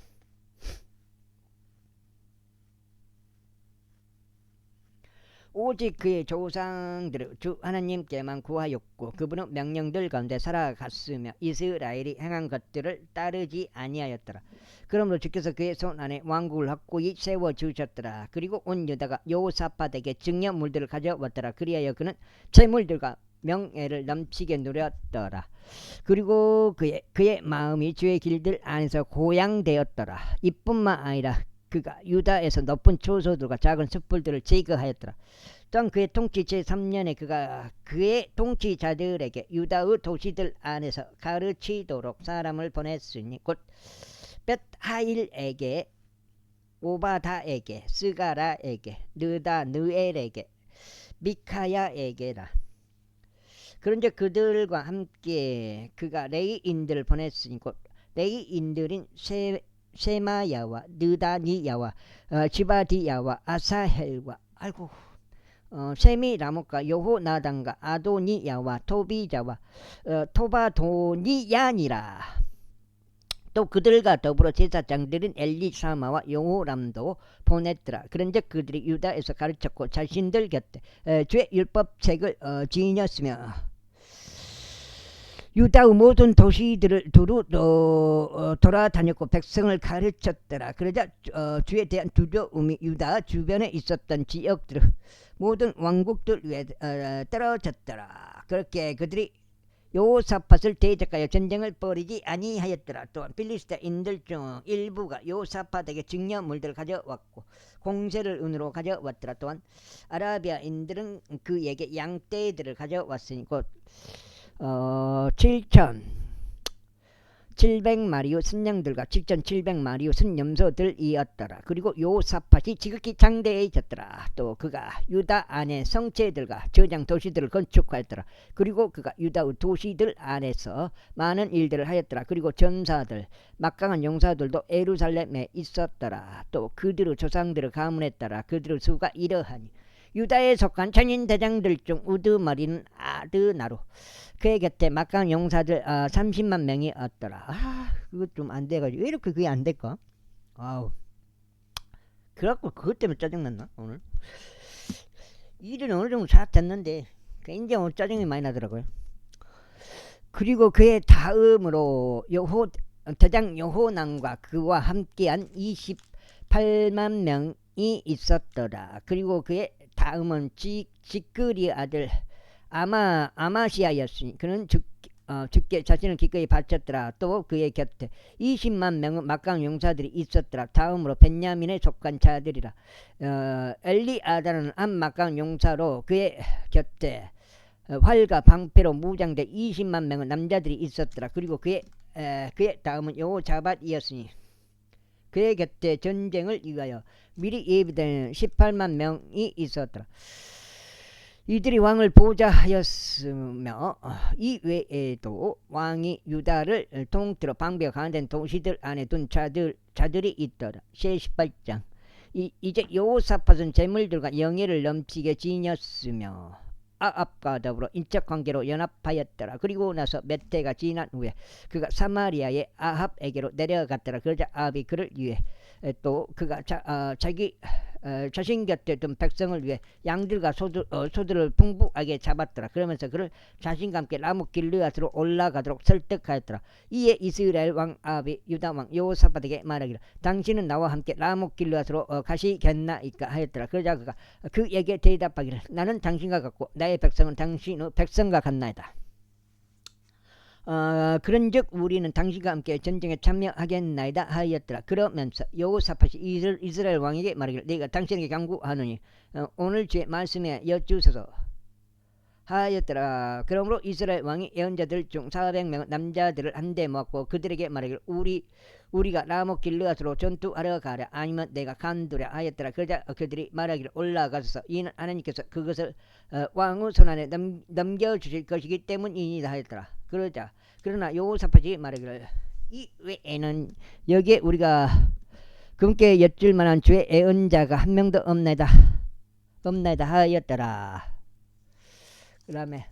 오직 그의 조상들의 주 하나님께만 구하였고 그분은 명령들 가운데 살아갔으며 이스라엘이 행한 것들을 따르지 아니하였더라. 그러므로 주께서 그의 손 안에 왕국을 확고히 세워주셨더라. 그리고 온 유다가 여호사밧에게 증여물들을 가져왔더라. 그리하여 그는 재물들과 명예를 넘치게 누렸더라. 그리고 그의 마음이 주의 길들 안에서 고양되었더라. 이뿐만 아니라 그가 유다에서 높은 초소들과 작은 숲들을 제거하였더라. 또한 그의 통치 제3년에 그가 그의 통치자들에게 유다의 도시들 안에서 가르치도록 사람을 보냈으니 곧 벳하일에게 오바다에게 스가라에게 느다느엘에게 미카야에게라. 그런즉 그들과 함께 그가 레이인들을 보냈으니 곧 레이인들인 세마야와 느다니야와 지바디야와 아사헬과 세미라못과 여호나단과 아도니야와 토비자와 토바도니야니라. 또 그들과 더불어 제사장들인 엘리사마와 여호람도 보냈더라. 그런즉 그들이 유다에서 가르쳤고 자신들 곁에 주의 율법책을 지녔으며 유다의 모든 도시들을 두루 돌아다녔고 백성을 가르쳤더라. 그러자 주에 대한 두려움이 유다 주변에 있었던 지역들 모든 왕국들 위에 떨어졌더라. 그렇게 그들이 여호사밧을 대적하여 전쟁을 벌이지 아니하였더라. 또한 필리스타인들 중 일부가 여호사밧에게 증여물들을 가져왔고 공세를 은으로 가져왔더라. 또한 아라비아인들은 그에게 양떼들을 가져왔으니 곧 7,700마리의 순양들과 7,700마리의 순염소들이었더라. 그리고 여호사밧이 지극히 장대해졌더라. 또 그가 유다 안에 성체들과 저장 도시들을 건축하였더라. 그리고 그가 유다의 도시들 안에서 많은 일들을 하였더라. 그리고 전사들 막강한 용사들도 예루살렘에 있었더라. 또 그들의 조상들을 가문했더라. 그들의 수가 이러하니 유다에 속한 천인 대장들 중 우드머리는 아드나로 그의 곁에 막강 용사들 30만 명이 왔더라. 그거 좀 안 돼가지고 왜 이렇게 그게 안 될까? 그래갖고 그것 때문에 짜증났나 오늘? 일은 어느 정도 잘 됐는데 이제 오늘 짜증이 많이 나더라고요. 그리고 그의 다음으로 대장 여호남과 그와 함께한 28만 명이 있었더라. 그리고 그의 다음은 지크리 아들 아마시아였으니 그는 주께 자신을 기꺼이 바쳤더라. 또 그의 곁에 20만 명의 막강 용사들이 있었더라. 다음으로 벤야민에 속한 자들이라. 엘리아다는 한 막강 용사로 그의 곁에 활과 방패로 무장된 20만 명의 남자들이 있었더라. 그리고 그의 다음은 여호자밧이었으니 그의 곁에 전쟁을 위하여 미리 예비된 18만 명이 있었더라. 이들이 왕을 보좌하였으며 이 외에도 왕이 유다를 통틀어 방비가 강화된 도시들 안에 둔 자들이 있더라. 제18장. 이제 여호사밧은 재물들과 영예를 넘치게 지녔으며 아합과 더불어 인척관계로 연합하였더라. 그리고 나서 몇 해가 지난 후에 그가 사마리아의 아합에게로 내려갔더라. 그러자 아합이 그를 위해 또 그가 자신 곁에 둔 백성을 위해 양들과 소들을 풍부하게 잡았더라. 그러면서 그를 자신과 함께 라못길르앗으로 올라가도록 설득하였더라. 이에 이스라엘 왕 아합이 유다 왕 여호사밧에게 말하기를 당신은 나와 함께 라못길르앗으로 가시겠나이까 하였더라. 그러자 그가 그에게 대답하기를 나는 당신과 같고 나의 백성은 당신의 백성과 같나이다. 그런즉 우리는 당신과 함께 전쟁에 참여하겠나이다 하였더라. 그러면서 여호사밧이 이스라엘 왕에게 말하기를 내가 당신에게 경고하노니 오늘 주의 말씀에 여쭈소서 하였더라. 그러므로 이스라엘 왕이 예언자들 중 400명 남자들을 한데 모았고 그들에게 말하기를 우리가 라못 길르앗으로 전투하러 가랴 아니면 내가 간두랴 하였더라. 그러자 그들이 말하기를 올라가소서 이는 하나님께서 그것을 왕의 손안에 넘겨주실 것이기 때문이니이다 하였더라. 그러나 여호사밧이 말하기를 이 외에는 여기에 우리가 금께 엿줄 만한 주의 예언자가 한 명도 없나이다 하였더라. 그 다음에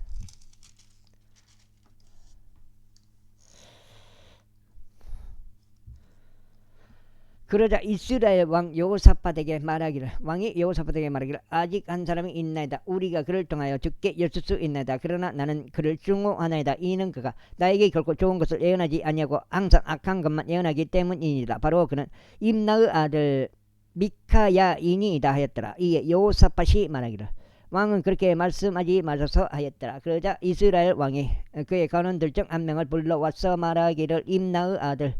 그러자 이스라엘 왕 여호사밧에게 말하기를 왕이 여호사밧에게 말하기를 아직 한 사람이 있나이다. 우리가 그를 통하여 죽게 여쭐 수 있나이다. 그러나 나는 그를 증오하나이다. 이는 그가 나에게 결코 좋은 것을 예언하지 아니하고 항상 악한 것만 예언하기 때문이니라. 바로 그는 임나의 아들 미카야이니이다 하였더라. 이에 여호사밧이 말하기를 왕은 그렇게 말씀하지 마소서 하였더라. 그러자 이스라엘 왕이 그의 간원들 중 한 명을 불러와서 말하기를 임나의 아들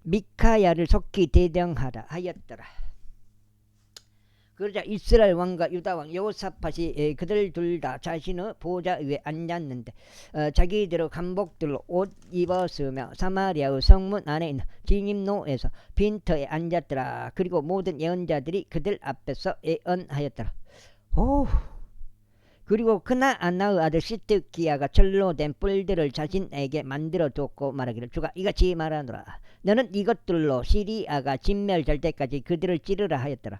미카야를 속히 대령하라 하였더라. 그러자 이스라엘 왕과 유다 왕 여호사밧이 그들 둘 다 자신의 보좌 위에 앉았는데 자기들의 간복들로 옷 입었으며 사마리아의 성문 안에 있는 진입로에서 빈터에 앉았더라. 그리고 모든 예언자들이 그들 앞에서 예언하였더라. 그리고 그나아나의 아들 시드기야가 절로 된 뿔들을 자신에게 만들어 두었고 말하기를 주가 이같이 말하노라. 너는 이것들로 시리아가 진멸될 때까지 그들을 찌르라 하였더라.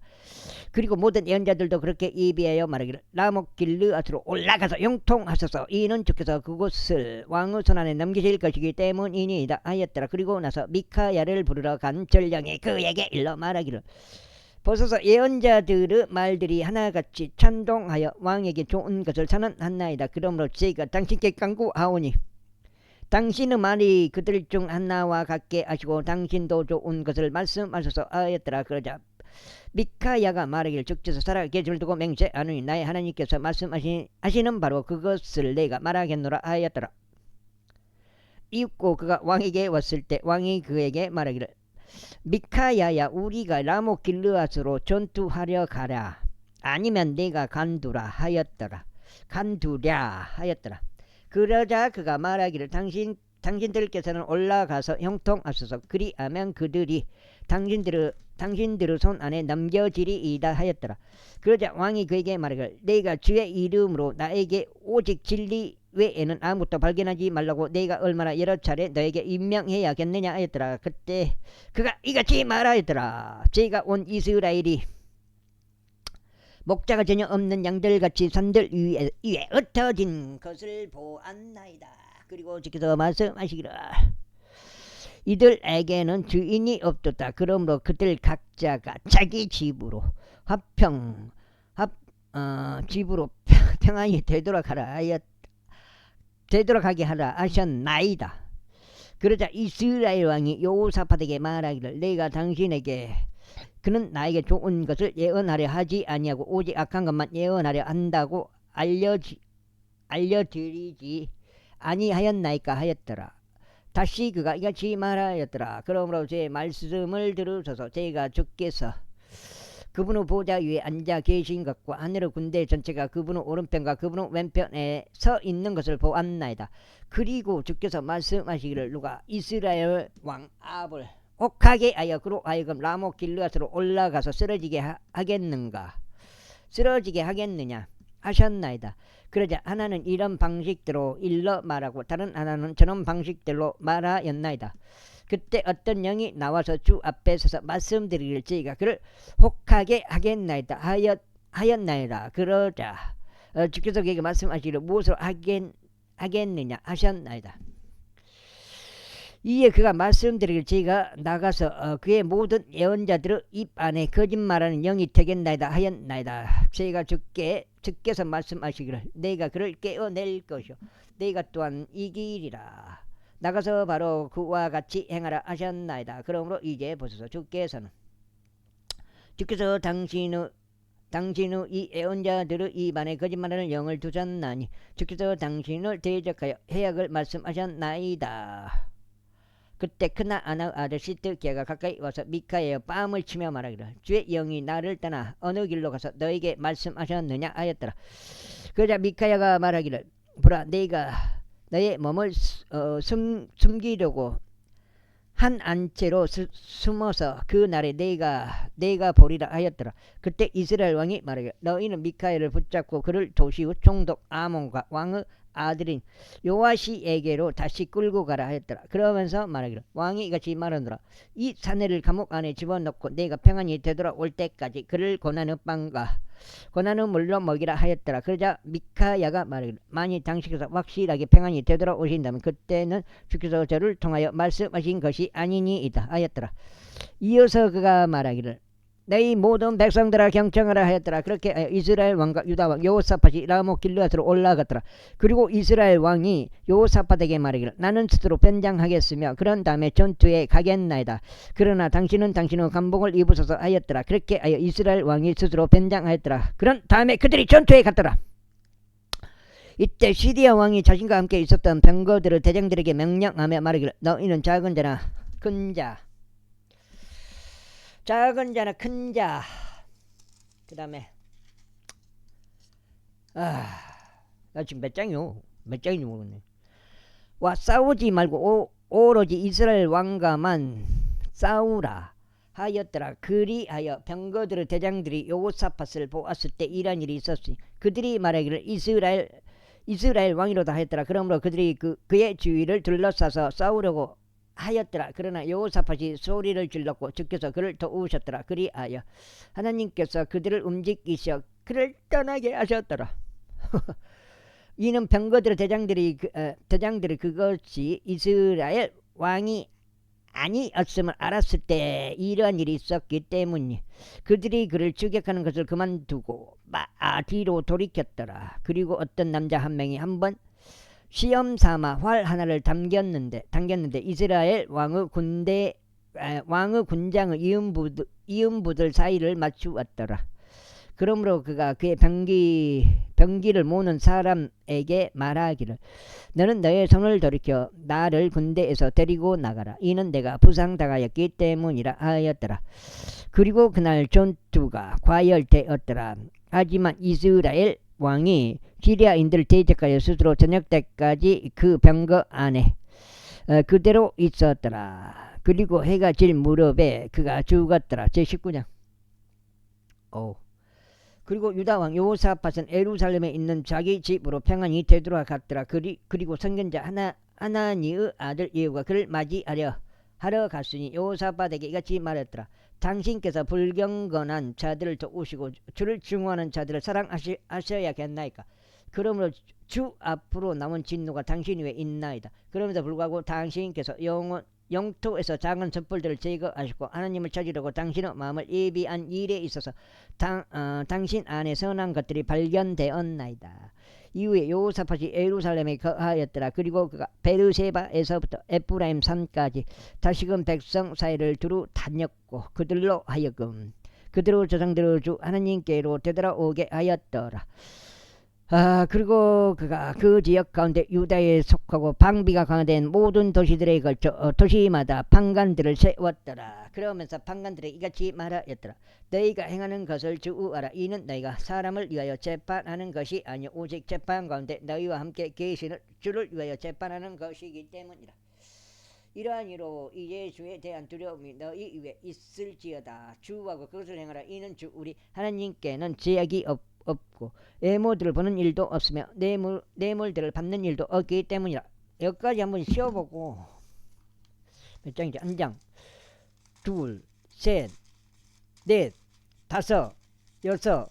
그리고 모든 예언자들도 그렇게 예비하여 말하기를 라못 길르앗으로 올라가서 형통하소서 이는 주께서 그곳을 왕의 손안에 넘기실 것이기 때문이니이다 하였더라. 그리고 나서 미카야를 부르러 간 전령이 그에게 일러 말하기를 보소서 예언자들의 말들이 하나같이 찬동하여 왕에게 좋은 것을 선언하나이다. 그러므로 제가 당신께 간구하오니 당신의 말이 그들 중 하나와 같게 하시고 당신도 좋은 것을 말씀하소서 하였더라. 그러자 미카야가 말하기를 주께서 살아계심을 두고 맹세하노니 나의 하나님께서 말씀하시는 바로 그것을 내가 말하겠노라 하였더라. 이윽고 그가 왕에게 왔을 때 왕이 그에게 말하기를 미카야야 우리가 라못 길르앗으로 전투하려 가랴 아니면 내가 간두랴 하였더라. 그러자 그가 말하기를 당신들께서는 올라가서 형통하소서. 그리하면 그들이 당신들의 손 안에 넘겨지리이다 하였더라. 그러자 왕이 그에게 말하기를 내가 주의 이름으로 나에게 오직 진리 외에는 아무것도 발견하지 말라고 내가 얼마나 여러 차례 너에게 임명해야겠느냐 하였더라. 그때 그가 이같이 말하였더라. 제가 온 이스라엘이 목자가 전혀 없는 양들같이 산들 위에 흩어진 것을 보았나이다. 그리고 주께서 말씀하시기를 이들에게는 주인이 없었다. 그러므로 그들 각자가 자기 집으로 집으로 평안히 되돌아가게 하라 하셨나이다. 그러자 이스라엘 왕이 여호사밧에게 말하기를 내가 당신에게 그는 나에게 좋은 것을 예언하려 하지 아니하고 오직 악한 것만 예언하려 한다고 알려드리지 아니하였나이까 하였더라. 다시 그가 이같이 말하였더라. 그러므로 제 말씀을 들으소서. 제가 주께서 그분의 보좌 위에 앉아 계신 것과 하늘의 군대 전체가 그분의 오른편과 그분의 왼편에 서 있는 것을 보았나이다. 그리고 주께서 말씀하시기를 누가 이스라엘 왕 아합을 혹하게 하여 그로 하여금 라못 길르앗으로 올라가서 쓰러지게 하겠느냐 하셨나이다. 그러자 하나는 이런 방식대로 일러 말하고 다른 하나는 저런 방식대로 말하였나이다. 그때 어떤 영이 나와서 주 앞에 서서 말씀드리기를 저희가 그를 혹하게 하겠나이다 하였나이다. 그러자 주께서 그에게 말씀하시기를 무엇으로 하겠느냐 하셨나이다. 이에 그가 말씀드리기를 저희가 나가서 그의 모든 예언자들의 입 안에 거짓말하는 영이 되겠나이다 하였나이다. 저희가 주께서 말씀하시기를 내가 그를 깨어낼 것이요 내가 또한 이기리라. 나가서 바로 그와 같이 행하라 하셨나이다. 그러므로 이제 보소서 주께서 당신의 이 예언자들의 입 안에 거짓말하는 영을 두셨나니 주께서 당신을 대적하여 해악을 말씀하셨나이다. 그때 그나아나의 아들 시드기야가 가까이 와서 미카야의 뺨을 치며 말하기를 주의 영이 나를 떠나 어느 길로 가서 너에게 말씀하셨느냐 하였더라. 그러자 미카야가 말하기를 보라 내가 너의 몸을 숨기려고 한 안채로 숨어서 그 날에 내가 보리라 하였더라. 그때 이스라엘 왕이 말하기를 너희는 미카야를 붙잡고 그를 도시 후 총독 아몬과 왕의 아들인 요아시에게로 다시 끌고 가라 하였더라. 그러면서 말하기를 왕이 이같이 말하노라. 이 사내를 감옥 안에 집어넣고 내가 평안히 되돌아올 때까지 그를 고난의 빵과 고난의 물로 먹이라 하였더라. 그러자 미카야가 말하기를 만일 당신께서 확실하게 평안히 되돌아오신다면 그때는 주께서 저를 통하여 말씀하신 것이 아니니이다 하였더라. 이어서 그가 말하기를 너희 모든 백성들아 경청하라 하였더라. 그렇게 이스라엘 왕과 유다 왕 여호사밧이 라못 길르앗으로 올라갔더라. 그리고 이스라엘 왕이 여호사밧에게 말하기를 나는 스스로 변장하겠으며 그런 다음에 전투에 가겠나이다. 그러나 당신은 당신의 감봉을 입으소서 하였더라. 그렇게 하여 이스라엘 왕이 스스로 변장하였더라. 그런 다음에 그들이 전투에 갔더라. 이때 시리아 왕이 자신과 함께 있었던 병거들을 대장들에게 명령하며 말하기를 너희는 작은 자나 큰 자 작은 자나 큰 자 그 다음에 나 지금 몇 장이요? 몇 장인지 모르겠네. 와 싸우지 말고 오로지 이스라엘 왕과만 싸우라 하였더라. 그리하여 병거들의 대장들이 여호사밧을 보았을 때 이런 일이 있었으니 그들이 말하기를 이스라엘 왕이로다 하였더라. 그러므로 그들이 그의 주위를 둘러싸서 싸우려고 하였더라. 그러나 여호사밧이 소리를 질렀고 주께서 그를 도우셨더라. 그리하여 하나님께서 그들을 움직이셔 그를 떠나게 하셨더라. 이는 병거들의 대장들이 그것이 이스라엘 왕이 아니었음을 알았을 때 이러한 일이 있었기 때문이 그들이 그를 추격하는 것을 그만두고 뒤로 돌이켰더라. 그리고 어떤 남자 한 명이 한번 시험 삼아 활 하나를 당겼는데 이스라엘 왕의 군장의 이음부들 사이를 맞추었더라. 그러므로 그가 그의 병기를 모는 사람에게 말하기를 너는 너의 손을 돌이켜 나를 군대에서 데리고 나가라. 이는 내가 부상당하였기 때문이라 하였더라. 그리고 그날 전투가 과열되었더라. 하지만 이스라엘 왕이 시리아인들을 대적하여 스스로 저녁 때까지 그 병거 안에 그대로 있었더라. 그리고 해가 질 무렵에 그가 죽었더라. 제19장. 그리고 유다왕 여호사밧은 예루살렘에 있는 자기 집으로 평안히 되돌아갔더라. 그리고 선견자 하나니의 아들 예후가 그를 맞이하러 갔으니 여호사밧에게 이같이 말했더라. 당신께서 불경건한 자들을 도우시고 주를 증오하는 자들을 사랑하셔야겠나이까. 그러므로 주 앞으로 남은 진노가 당신 위에 있나이다. 그럼에도 불구하고 당신께서 영토에서 작은 촛불들을 제거하시고 하나님을 찾으려고 당신의 마음을 예비한 일에 있어서 당신 안에 선한 것들이 발견되었나이다. 이후에 여호사밧이 예루살렘에 거하였더라. 그리고 그가 베르세바에서부터 에프라임 산까지 다시금 백성 사이를 두루 다녔고 그들로 하여금 그들의 조상들의 주 하나님께로 되돌아오게 하였더라. 그리고 그가 그 지역 가운데 유다에 속하고 방비가 강화된 모든 도시들에 걸쳐 도시마다 판관들을 세웠더라. 그러면서 판관들에게 이같이 말하였더라. 너희가 행하는 것을 주의하라. 이는 너희가 사람을 위하여 재판하는 것이 아니요 오직 재판 가운데 너희와 함께 계시는 주를 위하여 재판하는 것이기 때문이라. 이러한 이로 이제 주에 대한 두려움이 너희 위에 있을지어다. 주하고 그것을 행하라. 이는 주 우리 하나님께는 제약이 없고 애모들을 보는 일도 없으며 뇌물들을 받는 일도 없기 때문이라. 여기까지 한번 쉬어보고 몇 장이지? 한 장, 둘, 셋, 넷, 다섯, 여섯,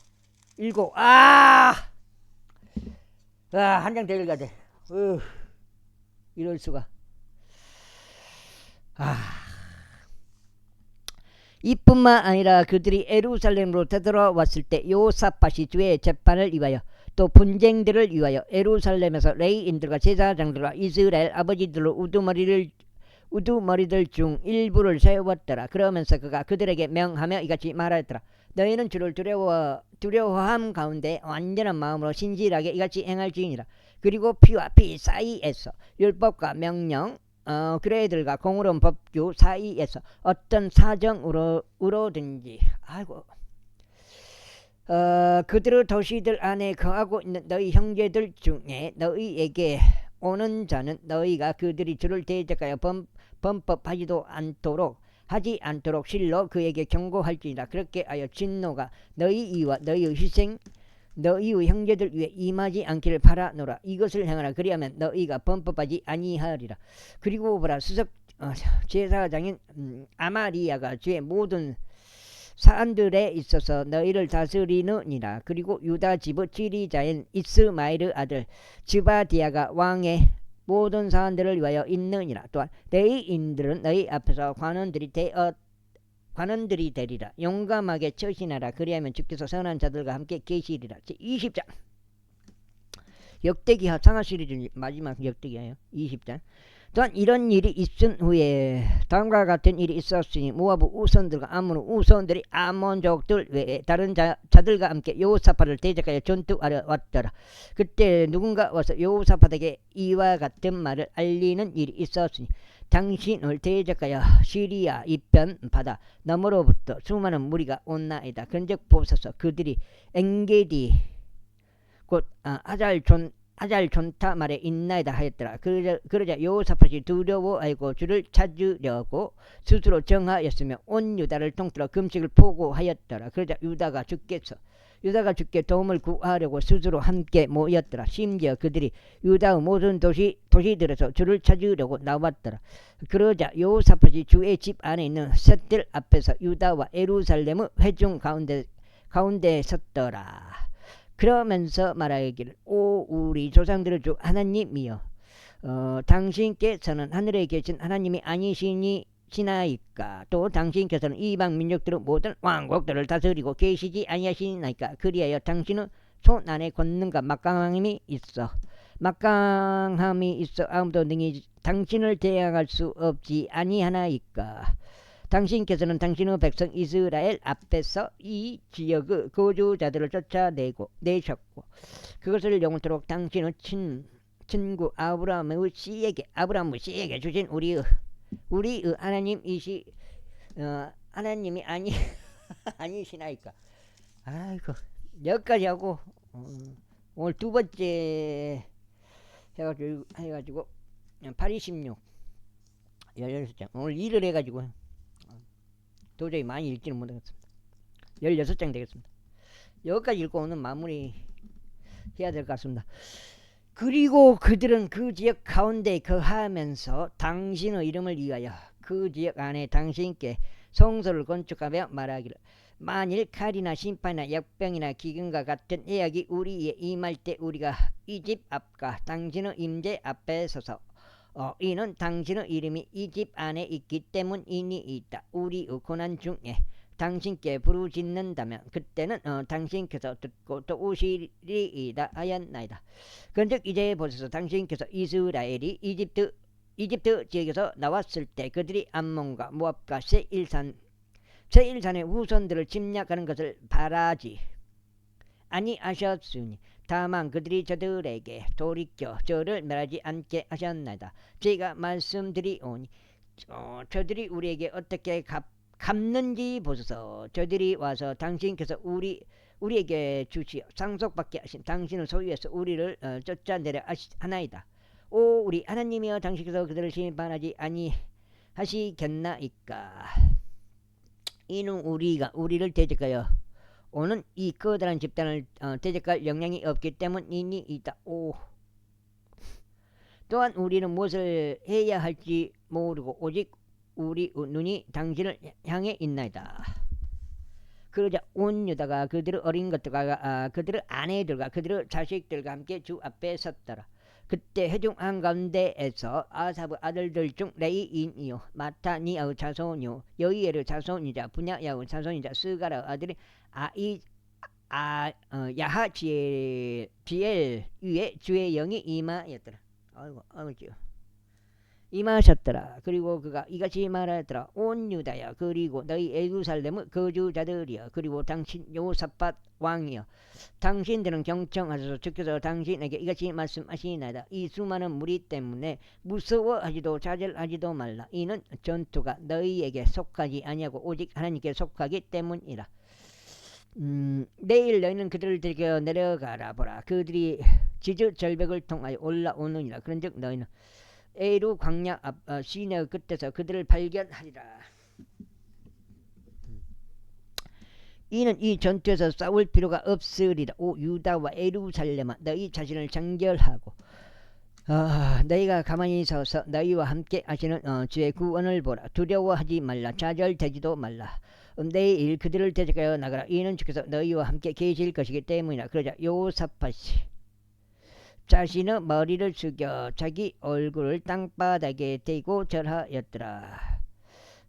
일곱. 한 장 더 읽어야 돼. 이럴 수가. 이뿐만 아니라 그들이 예루살렘으로 되돌아왔을 때 여호사밧이 주의 재판을 위하여 또 분쟁들을 위하여 예루살렘에서 레위인들과 제사장들과 이스라엘 아버지들로 우두머리들 중 일부를 세웠더라. 그러면서 그가 그들에게 명하며 이같이 말하였더라. 너희는 주를 두려워함 가운데 완전한 마음으로 신실하게 이같이 행할지니라. 그리고 피와 피 사이에서 율법과 명령 그레이들과 공의로운 법규 사이에서 어떤 사정으로든지 그들의 도시들 안에 거하고 있는 너희 형제들 중에 너희에게 오는 자는 너희가 그들이 주를 대적하여 범법하지도 하지 않도록 실로 그에게 경고할지니라. 그렇게 하여 진노가 너희 이와 너희의 희생 너희의 형제들 위에 임하지 않기를 바라노라. 이것을 행하라. 그리하면 너희가 범법하지 아니하리라. 그리고 보라, 제사장인 아마리아가 주의 모든 사람들에 있어서 너희를 다스리느니라. 그리고 유다 지부 지리자인 이스마엘의 아들 즈바디아가 왕의 모든 사람들을 위하여 있느니라. 또한 레위인들은 너희 앞에서 관원들이 되리라. 용감하게 처신하라. 그리하면 주께서 선한 자들과 함께 계시리라. 제20장 역대기하 상하 시리즈 마지막 역대기하여 20장. 또한 이런 일이 있은 후에 다음과 같은 일이 있었으니 모아브 우선들과 아몬 우선들이 아몬족들 외에 다른 자들과 함께 여호사밧을 대적하여 전투하러 왔더라. 그때 누군가 와서 여호사밧에게 이와 같은 말을 알리는 일이 있었으니 당신을 대적하여 시리아 이편 바다 너머로부터 수많은 무리가 온나이다. 그런즉 보소서, 그들이 엔게디 곧 아잘존타 말에 있나이다 하였더라. 그러자 여호사밧이 두려워하고 주를 찾으려고 스스로 정하였으며 온 유다를 통틀어 금식을 포고하였더라. 그러자 유다가 주께 도움을 구하려고 스스로 함께 모였더라. 심지어 그들이 유다의 모든 도시들에서 주를 찾으려고 나왔더라. 그러자 여호사밧이 주의 집 안에 있는 셋들 앞에서 유다와 예루살렘의 회중 가운데 섰더라. 그러면서 말하기를, 오 우리 조상들의 주 하나님이여, 당신께서는 하늘에 계신 하나님이 아니시나이까? 또 당신께서는 이방 민족들의 모든 왕국들을 다스리고 계시지 아니하시나이까? 그리하여 당신은 손 안에 권능과 막강함이 있어 아무도 능히 당신을 대항할 수 없지 아니하나이까? 당신께서는 당신의 백성 이스라엘 앞에서 이 지역의 거주자들을 쫓아내셨고 그것을 영원토록 당신의 친구 아브라함의 씨에게 주신 우리의 하나님이 아니시나이까? 아이고, 여기까지 하고 오늘 두 번째 해가지고 826 16장 오늘 일을 해가지고 도저히 많이 읽지는 못하겠습니다. 16장 되겠습니다. 여기까지 읽고 오늘 마무리 해야 될 것 같습니다. 그리고 그들은 그 지역 가운데 거하면서 당신의 이름을 위하여 그 지역 안에 당신께 성소를 건축하며 말하기를, 만일 칼이나 심판이나 역병이나 기근과 같은 예약이 우리에 임할 때 우리가 이 집 앞과 당신의 임재 앞에 서서 이는 당신의 이름이 이 집 안에 있기 때문이니이다. 우리의 고난 중에 당신께 부르짖는다면 그때는 당신께서 듣고 또 오시리이다 하였나이다. 그런즉 이제 보소서, 당신께서 이스라엘이 이집트 지역에서 나왔을 때 그들이 암몬과 모압과 세일산의 후손들을 침략하는 것을 바라지 아니하셨으니 다만 그들이 저들에게 돌이켜 저를 멸하지 않게 하셨나이다. 제가 말씀드리오니 저들이 우리에게 어떻게 갚는지 보소서. 저들이 와서 당신께서 우리에게 주시어 상속받게 하신 당신의 소유에서 우리를 쫓아내려 하나이다. 오 우리 하나님이여, 당신께서 그들을 심판하지 아니하시겠나이까? 이는 우리를 대적하여 오는 이 커다란 집단을 대적할 역량이 없기 때문이니이다. 또한 우리는 무엇을 해야 할지 모르고 오직 우리 눈이 당신을 향해 있나이다. 그러자 온 유다가 그들의 어린 것들과 그들의 아내들과 그들의 자식들과 함께 주 앞에 섰더라. 그때 회중 한가운데에서 아삽의 아들들 중 레이인이요 마타니아의 자손이요 여이엘의 자손이자 분야야의 자손이자 스가라의 아들이 야하지엘 위에 주의 영이 임하였더라. 아이고 임하셨더라. 그리고 그가 이같이 말하였더라. 온 유다야, 그리고 너희 예루살렘의 거주자들이여, 그리고 당신 여호사밧 왕이여, 당신들은 경청하소서. 주께서 당신에게 이같이 말씀하시나이다. 이 수많은 무리 때문에 무서워하지도 좌절하지도 말라. 이는 전투가 너희에게 속하지 아니하고 오직 하나님께 속하기 때문이라. 내일 너희는 그들을 데리고 내려가라 보라. 그들이 지저 절벽을 통하여 올라오느니라. 그런즉 너희는 에루 광야 앞 시내 끝에서 그들을 발견하리라. 이는 이 전투에서 싸울 필요가 없으리라. 오 유다와 예루살렘아, 너희 자신을 정결하고 너희가 가만히 서서 너희와 함께 하시는 주의 구원을 보라. 두려워하지 말라. 좌절되지도 말라. 내일 그들을 대적하여 나가라. 이는 주께서 너희와 함께 계실 것이기 때문이라. 그러자 요사팟이 자신의 머리를 숙여 자기 얼굴을 땅바닥에 대고 절하였더라.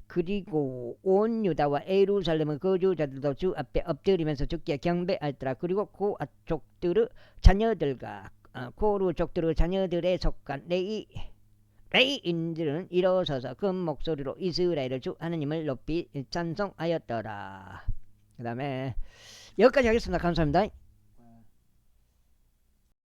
그리고 온 유다와 예루살렘의 거주자들도 주 앞에 엎드리면서 주께 경배하였더라. 그리고 고앗족들의 자녀들과 고루족들의 자녀들에 속한 레이인들은 일어서서 큰 목소리로 이스라엘의 주 하나님을 높이 찬송하였더라. 그 다음에 여기까지 하겠습니다. 감사합니다.